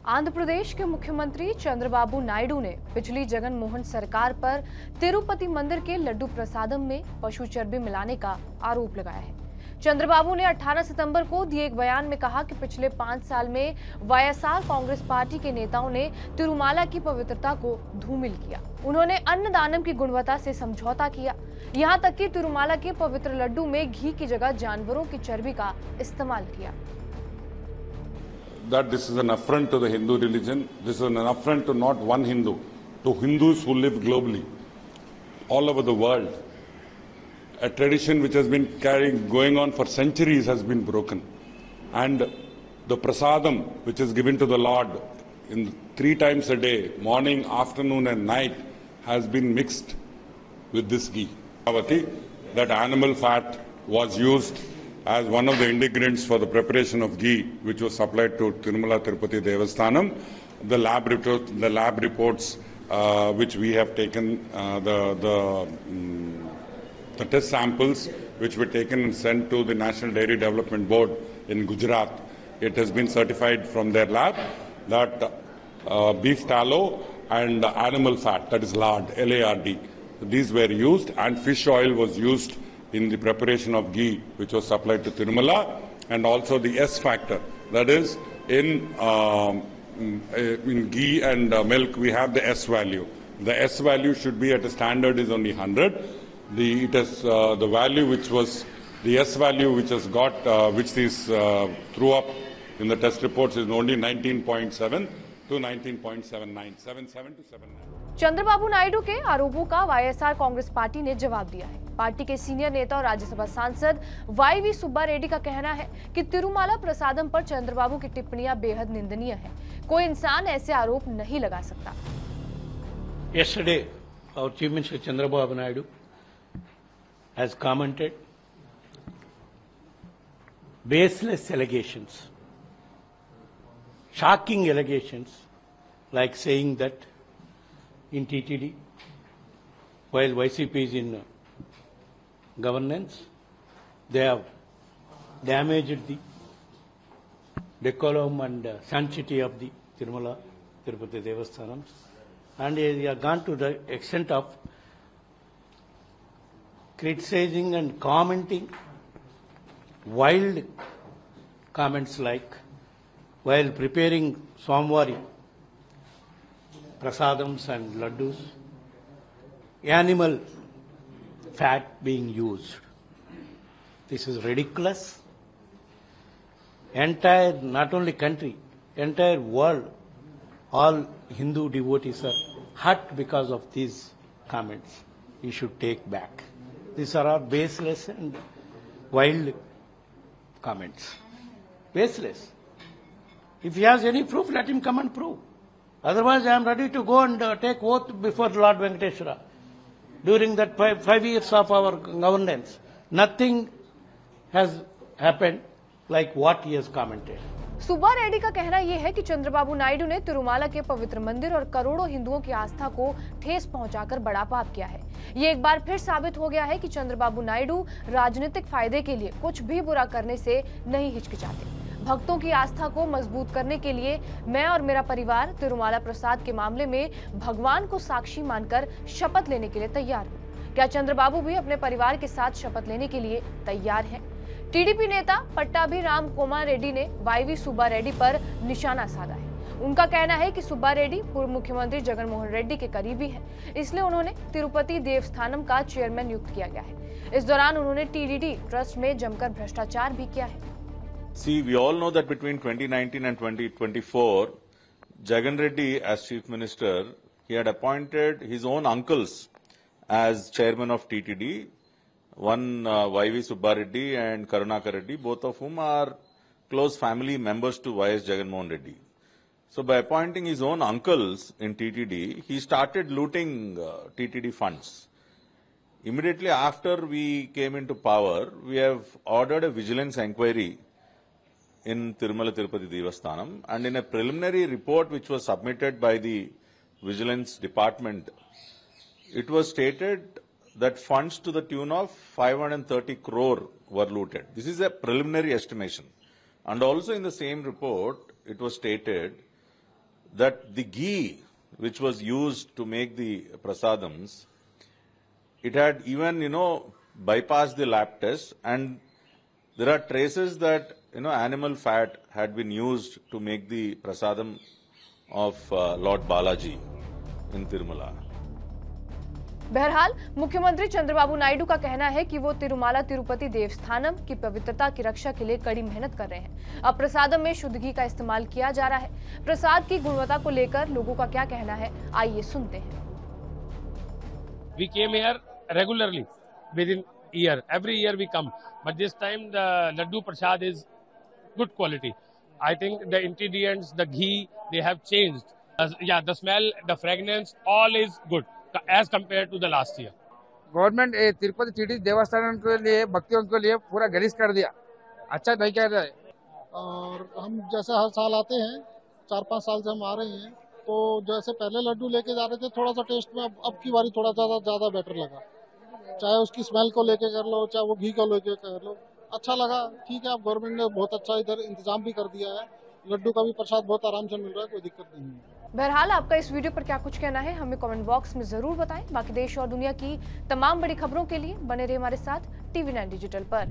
आंध्र प्रदेश के मुख्यमंत्री चंद्रबाबू नायडू ने पिछली जगन मोहन सरकार पर तिरुपति मंदिर के लड्डू प्रसादम में पशु चर्बी मिलाने का आरोप लगाया है। चंद्रबाबू ने 18 सितंबर को दिए एक बयान में कहा कि पिछले 5 साल में वाईएसआर कांग्रेस पार्टी के नेताओं ने तिरुमाला की पवित्रता को धूमिल किया। उन्होंने अन्नदानम की गुणवत्ता से समझौता किया, यहाँ तक कि तिरुमाला के पवित्र लड्डू में घी की जगह जानवरों की चर्बी का इस्तेमाल किया। That this is an affront to the Hindu religion. This is an affront to not one Hindu, to Hindus who live globally, all over the world. A tradition which has been going on for centuries has been broken. And the prasadam, which is given to the Lord in 3 times a day, morning, afternoon and night, has been mixed with this ghee. That animal fat was used as one of the ingredients for the preparation of ghee, which was supplied to Tirumala Tirupati Devasthanam. The lab reports which we have taken, the test samples which were taken and sent to the National Dairy Development Board in Gujarat. It has been certified from their lab that beef tallow and animal fat, that is lard, LARD, these were used, and fish oil was used in the preparation of ghee, which was supplied to Tirumala, and also the S factor, that is in ghee and milk we have the S value. The S value should be at a standard is only 100. The value which was the S value which has got which is threw up in the test reports is only 19.7 to 19.79, 77 to 79. Chandrababu Naidu के आरोपों का YSR Congress party ने जवाब दिया है। Party के senior नेता और राज्यसभा सांसद वाईवी सुब्बा रेड्डी का कहना है कि तिरुमाला प्रसादम पर चंद्रबाबू की टिप्पणियां बेहद निंदनीय है। कोई इंसान ऐसे आरोप नहीं लगा सकता। Yesterday, our Chief Minister Chandrababu Naidu has commented baseless allegations, shocking allegations, like saying that in TTD, while YCP is in governance, they have damaged the decorum and sanctity of the Tirumala Tirupati Devasthanam, and they have gone to the extent of criticizing and commenting wild comments like, while preparing Swamwari prasadams and laddus, animal fat being used. This is ridiculous. Entire, not only country, entire world, all Hindu devotees are hurt because of these comments. We should take back. These are all baseless and wild comments. Baseless. If he has any proof, let him come and prove. Otherwise, I am ready to go and take oath before Lord Venkateshwara. During that 5 years of our governance, nothing has happened like what he has commented. Subba Reddy का कहना यह है कि चंद्रबाबू नायडू ने तिरुमाला के पवित्र मंदिर और करोड़ों हिंदुओं की आस्था को ठेस पहुंचाकर बड़ा पाप किया है। ये एक बार फिर साबित हो गया है कि चंद्रबाबू नायडू राजनीतिक फायदे के लिए कुछ भी बुरा करने से नहीं हिचकिचाते। भक्तों की आस्था को मजबूत करने के लिए मैं और मेरा परिवार तिरुमाला प्रसाद के मामले में भगवान को साक्षी मानकर शपथ लेने के लिए तैयार हूँ। क्या चंद्रबाबू भी अपने परिवार के साथ शपथ लेने के लिए तैयार हैं? टीडीपी नेता पट्टाभिराम कोमा रेड्डी ने वाईवी सुब्बा रेड्डी पर निशाना साधा है। उनका कहना है कि सुब्बा रेड्डी पूर्व मुख्यमंत्री जगन मोहन रेड्डी के करीबी हैं, इसलिए उन्होंने तिरुपति देवस्थानम का चेयरमैन नियुक्त किया गया है। इस दौरान उन्होंने टीडीडी ट्रस्ट में जमकर भ्रष्टाचार भी किया है। See, we all know that between 2019 and 2024, Jagan Reddy, as Chief Minister, he had appointed his own uncles as chairman of TTD, one YV Subba Reddy and Karunakar Reddy, both of whom are close family members to YS Jagan Mohan Reddy. So by appointing his own uncles in TTD, he started looting TTD funds. Immediately after we came into power, we have ordered a vigilance inquiry in Tirumala Tirupati Devasthanam, and in a preliminary report which was submitted by the Vigilance Department, it was stated that funds to the tune of 530 crore were looted. This is a preliminary estimation. And also in the same report, it was stated that the ghee which was used to make the prasadams, it had even, bypassed the lab test, and there are traces that, animal fat had been used to make the prasadam of Lord Balaji in Tirumala. बहरहाल मुख्यमंत्री चंद्रबाबू नायडू का कहना है कि वो तिरुमाला तिरुपति देवस्थानम की पवित्रता की रक्षा के लिए कड़ी मेहनत कर रहे हैं। अब प्रसादम में शुद्ध घी का इस्तेमाल किया जा रहा है। प्रसाद की गुणवत्ता को लेकर लोगों का क्या कहना है, आइए सुनते हैं। We came here regularly within year. Every year we come, but this time the laddu prasad is good quality. I think the ingredients, the ghee, they have changed. The smell, the fragrance, all is good as compared to the last year. Government Tirupati TT देवस्थान के लिए भक्तों के लिए पूरा गलीज कर दिया, अच्छा नहीं कह रहा है। और हम जैसे हर साल आते हैं, 4-5 साल से हम आ रहे हैं, तो जैसे पहले लड्डू लेके जा रहे थे थोड़ा सा टेस्ट में अब की बारी थोड़ा ज्यादा बेटर लगा। चाहे उसकी स्मेल को लेके कर लो, चाहे वो घी को लेके कर लो, अच्छा लगा। ठीक है, अब गवर्नमेंट ने बहुत अच्छा इधर इंतजाम भी कर दिया है, लड्डू का भी प्रसाद बहुत आराम से मिल रहा है, कोई दिक्कत नहीं है। बहरहाल आपका इस वीडियो पर क्या कुछ कहना है हमें कमेंट बॉक्स में जरूर बताएं। बाकी देश और दुनिया की तमाम बड़ी खबरों के लिए बने रहिए हमारे साथ TV9 डिजिटल पर।